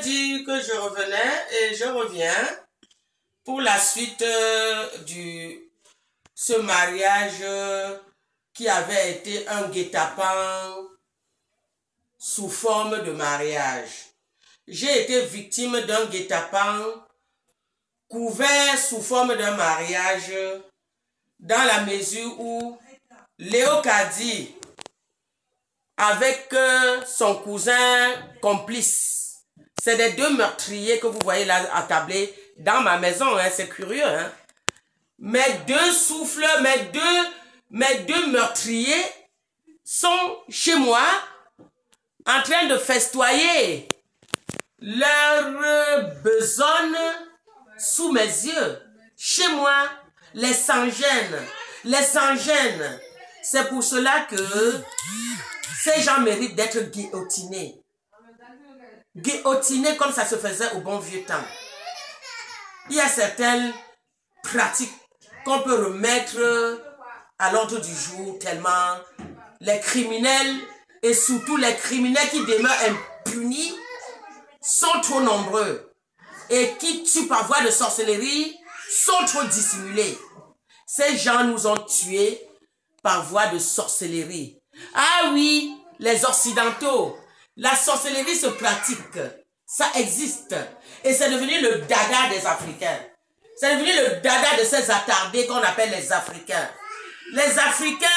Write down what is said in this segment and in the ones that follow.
dit que je revenais et je reviens pour la suite ce mariage qui avait été un guet-apens sous forme de mariage. J'ai été victime d'un guet-apens couvert sous forme d'un mariage dans la mesure où Léo Kadi, avec son cousin complice, c'est les deux meurtriers que vous voyez là attablés dans ma maison, hein, c'est curieux. Hein? Mes deux souffles, mes deux meurtriers sont chez moi en train de festoyer leur besogne sous mes yeux. Chez moi, les sans-gênes. Les sans-gênes. C'est pour cela que ces gens méritent d'être guillotinés. Guillotinés comme ça se faisait au bon vieux temps. Il y a certaines pratiques qu'on peut remettre à l'ordre du jour tellement les criminels et surtout les criminels qui demeurent impunis sont trop nombreux et qui tuent par voie de sorcellerie sont trop dissimulés. Ces gens nous ont tués par voie de sorcellerie. Ah oui, les Occidentaux, la sorcellerie se pratique, ça existe. Et c'est devenu le dada des Africains. C'est devenu le dada de ces attardés qu'on appelle les Africains. Les Africains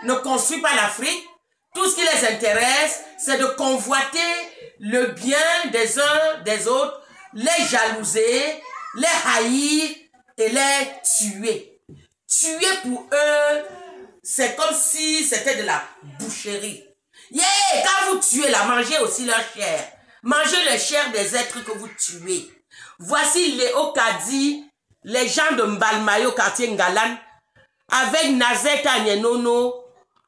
ne construisent pas l'Afrique. Tout ce qui les intéresse, c'est de convoiter le bien des uns des autres, les jalouser, les haïr et les tuer. Tuer pour eux, c'est comme si c'était de la boucherie. Yeah! Quand vous tuez là, mangez aussi leur chair. Mangez la chair des êtres que vous tuez. Voici Léo Kadi, les gens de Mbalmayo, quartier Ngalan, avec Nazeta Nienono,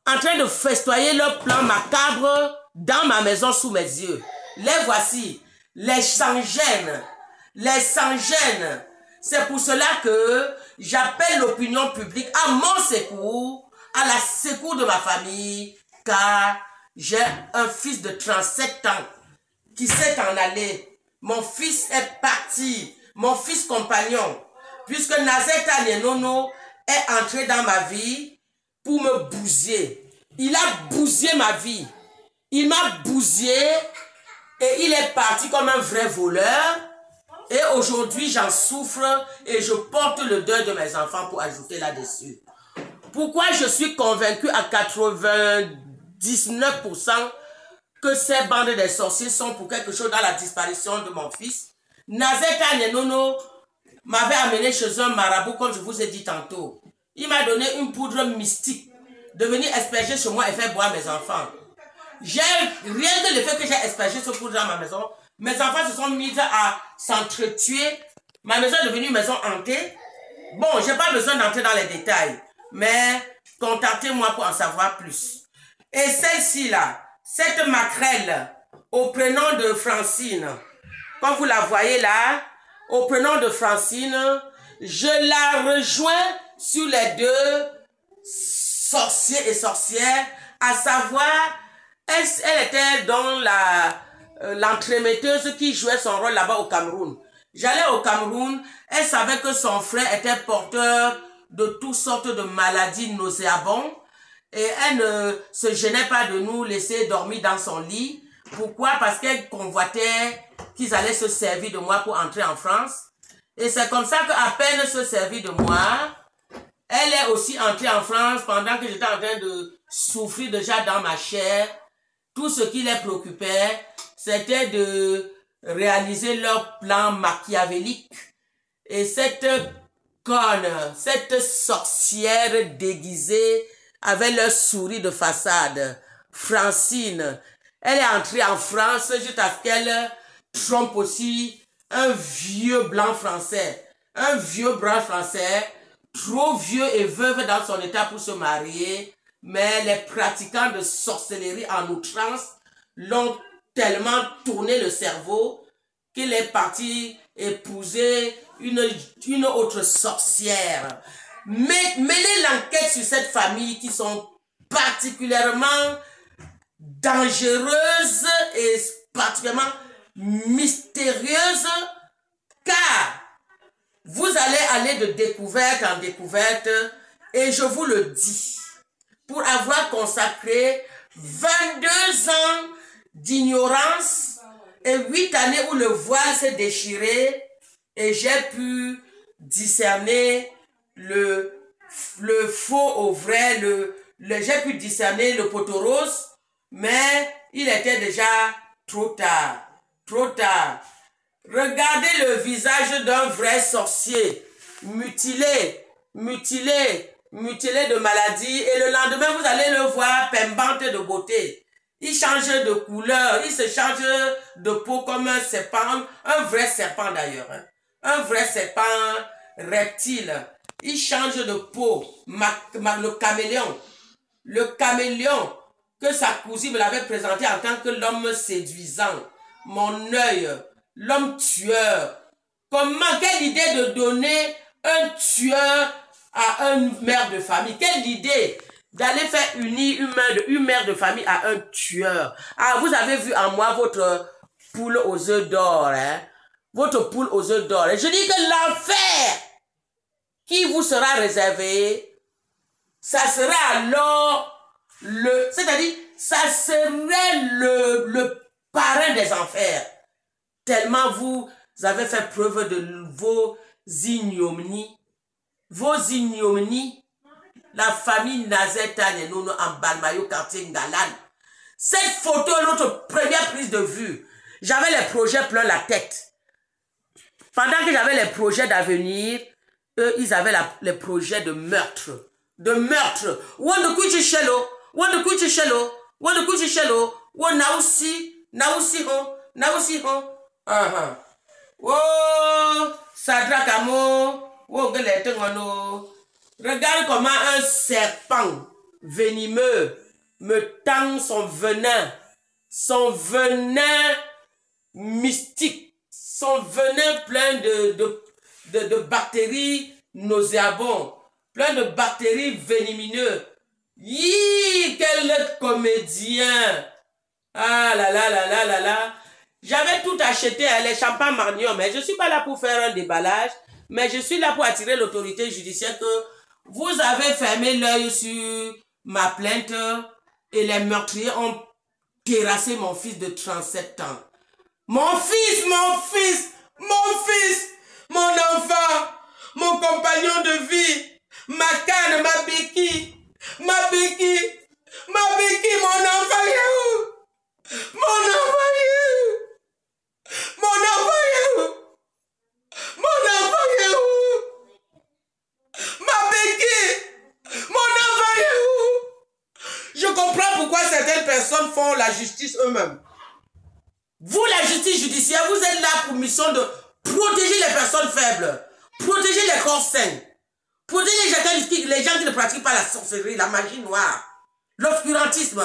en train de festoyer leur plan macabre dans ma maison sous mes yeux. Les voici, les sans-gênes. Les sans-gênes. C'est pour cela que j'appelle l'opinion publique à mon secours, à la secours de ma famille, car j'ai un fils de 37 ans qui s'est en allé. Mon fils est parti, mon fils compagnon, puisque Nazeta Nienono est entré dans ma vie pour me bousiller. Il a bousillé ma vie. Il m'a bousillé et il est parti comme un vrai voleur. Et aujourd'hui, j'en souffre et je porte le deuil de mes enfants pour ajouter là-dessus. Pourquoi je suis convaincu à 99% que ces bandes des sorciers sont pour quelque chose dans la disparition de mon fils? Nazeta Nienono m'avait amené chez un marabout, comme je vous ai dit tantôt. Il m'a donné une poudre mystique de venir asperger chez moi et faire boire mes enfants. Rien que le fait que j'ai aspergé ce poudre dans ma maison, mes enfants se sont mis à s'entretuer. Ma maison est devenue une maison hantée. Bon, je n'ai pas besoin d'entrer dans les détails, mais contactez-moi pour en savoir plus. Et celle-ci là, cette maquerelle au prénom de Francine, comme vous la voyez là, au prénom de Francine, je la rejoins sur les deux sorciers et sorcières, à savoir, elle était dans l'entremetteuse qui jouait son rôle là-bas au Cameroun. J'allais au Cameroun, elle savait que son frère était porteur de toutes sortes de maladies nauséabondes et elle ne se gênait pas de nous laisser dormir dans son lit. Pourquoi? Parce qu'elle convoitait qu'ils allaient se servir de moi pour entrer en France. Et c'est comme ça qu'à peine se servir de moi, elle est aussi entrée en France pendant que j'étais en train de souffrir déjà dans ma chair. Tout ce qui les préoccupait, c'était de réaliser leur plan machiavélique. Et cette conne, cette sorcière déguisée avec leur souris de façade, Francine, elle est entrée en France juste à ce qu'elle trompe aussi un vieux blanc français. Un vieux blanc français, trop vieux et veuve dans son état pour se marier, mais les pratiquants de sorcellerie en outrance l'ont tellement tourné le cerveau qu'il est parti épouser une autre sorcière. Mais mêlez l'enquête sur cette famille qui sont particulièrement dangereuses et particulièrement mystérieuses. de découverte en découverte et je vous le dis, pour avoir consacré 22 ans d'ignorance et 8 années où le voile s'est déchiré et j'ai pu discerner le faux au vrai, j'ai pu discerner le poteau rose, mais il était déjà trop tard, trop tard. Regardez le visage d'un vrai sorcier, mutilé, mutilé, mutilé de maladie, et le lendemain, vous allez le voir pimpante de beauté. Il change de couleur, il se change de peau comme un serpent, un vrai serpent d'ailleurs, hein. Un vrai serpent reptile. Il change de peau, le caméléon. Le caméléon que sa cousine me l'avait présenté en tant que l'homme séduisant. Mon œil, l'homme tueur. Comment, quelle idée de donner un tueur à une mère de famille? Quelle idée d'aller faire unir une mère de famille à un tueur? Ah, vous avez vu en moi votre poule aux œufs d'or, hein? Votre poule aux œufs d'or. Et je dis que l'enfer qui vous sera réservé, ça sera alors c'est-à-dire, ça serait le parrain des enfers. Tellement vous avez fait preuve de vos ignominies. Vos ignominies. La famille Nazeta Nenono en Balmayo, quartier Ngalan. Cette photo est notre première prise de vue. J'avais les projets plein la tête. Pendant que j'avais les projets d'avenir, eux, ils avaient les projets de meurtre. De meurtre. Wanda kuchi shelo, wanda kuchi shelo, wanda kuchi shelo, wanda nausi hon. Oh, Sadrakamo, oh, regarde comment un serpent venimeux me tend son venin mystique, son venin plein de bactéries nauséabondes, plein de bactéries vénémineuses. Hi, quel comédien! Ah là là là là là là! J'avais tout acheté à les champagnes Marnier, mais je ne suis pas là pour faire un déballage, mais je suis là pour attirer l'autorité judiciaire que vous avez fermé l'œil sur ma plainte et les meurtriers ont terrassé mon fils de 37 ans. Mon fils, mon enfant, mon compagnon de vie, ma canne, ma béquille, mon enfant est où? Mon enfant est où? Mon enfant est où? Mon enfant est où? Ma béquille, mon enfant est où? Je comprends pourquoi certaines personnes font la justice eux-mêmes. Vous, la justice judiciaire, vous êtes là pour mission de protéger les personnes faibles, protéger les corps sains, protéger les gens qui ne pratiquent pas la sorcellerie, la magie noire, l'obscurantisme.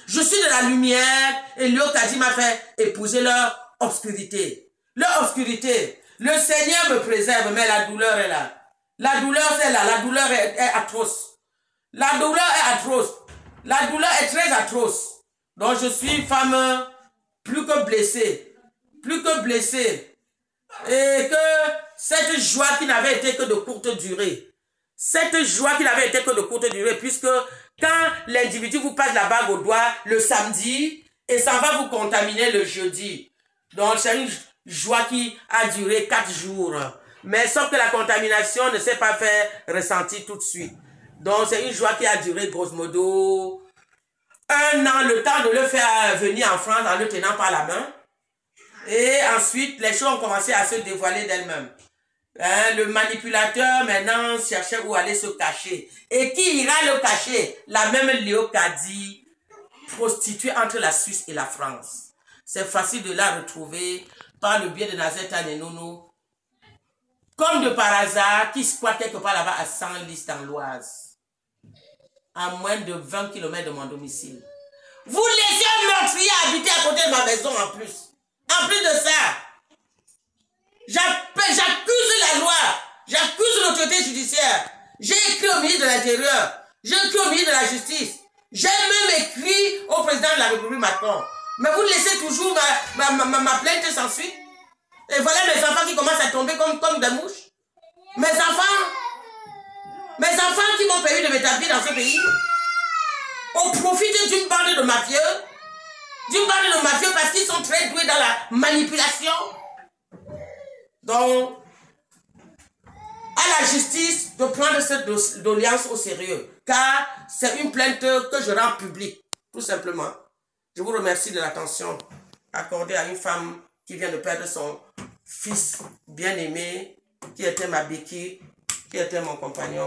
Je suis de la lumière et Léo Kadi m'a fait épouser leur obscurité. Leur obscurité. Le Seigneur me préserve, mais la douleur est là. La douleur, c'est là. La douleur est atroce. La douleur est atroce. La douleur est très atroce. Donc je suis une femme plus que blessée. Plus que blessée. Et que cette joie qui n'avait été que de courte durée. Cette joie qui n'avait été que de courte durée, puisque quand l'individu vous passe la bague au doigt le samedi, et ça va vous contaminer le jeudi. Donc c'est une joie qui a duré 4 jours. Mais sauf que la contamination ne s'est pas fait ressentir tout de suite. Donc c'est une joie qui a duré grosso modo 1 an, le temps de le faire venir en France en le tenant par la main. Et ensuite, les choses ont commencé à se dévoiler d'elles-mêmes. Hein, le manipulateur maintenant cherchait où aller se cacher. Et qui ira le cacher? La même Léo Kadi, prostituée entre la Suisse et la France. C'est facile de la retrouver par le biais de Nazeta Nenono. Comme de par hasard, qui squatte quelque part là-bas à Senlis dans l'Oise. À moins de 20 km de mon domicile. Vous laissez un meurtrier habiter à côté de ma maison en plus. En plus de ça, j'accuse la loi, j'accuse l'autorité judiciaire. J'ai écrit au ministre de l'Intérieur, j'ai écrit au ministre de la Justice, j'ai même écrit au président de la République Macron. Mais vous laissez toujours ma plainte sans suite. Et voilà mes enfants qui commencent à tomber comme des mouches. Mes enfants qui m'ont permis de m'établir dans ce pays, ont profité d'une bande de mafieux, parce qu'ils sont très doués dans la manipulation. Donc, à la justice de prendre cette doléance au sérieux, car c'est une plainte que je rends publique, tout simplement. Je vous remercie de l'attention accordée à une femme qui vient de perdre son fils bien-aimé, qui était ma béquille, qui était mon compagnon.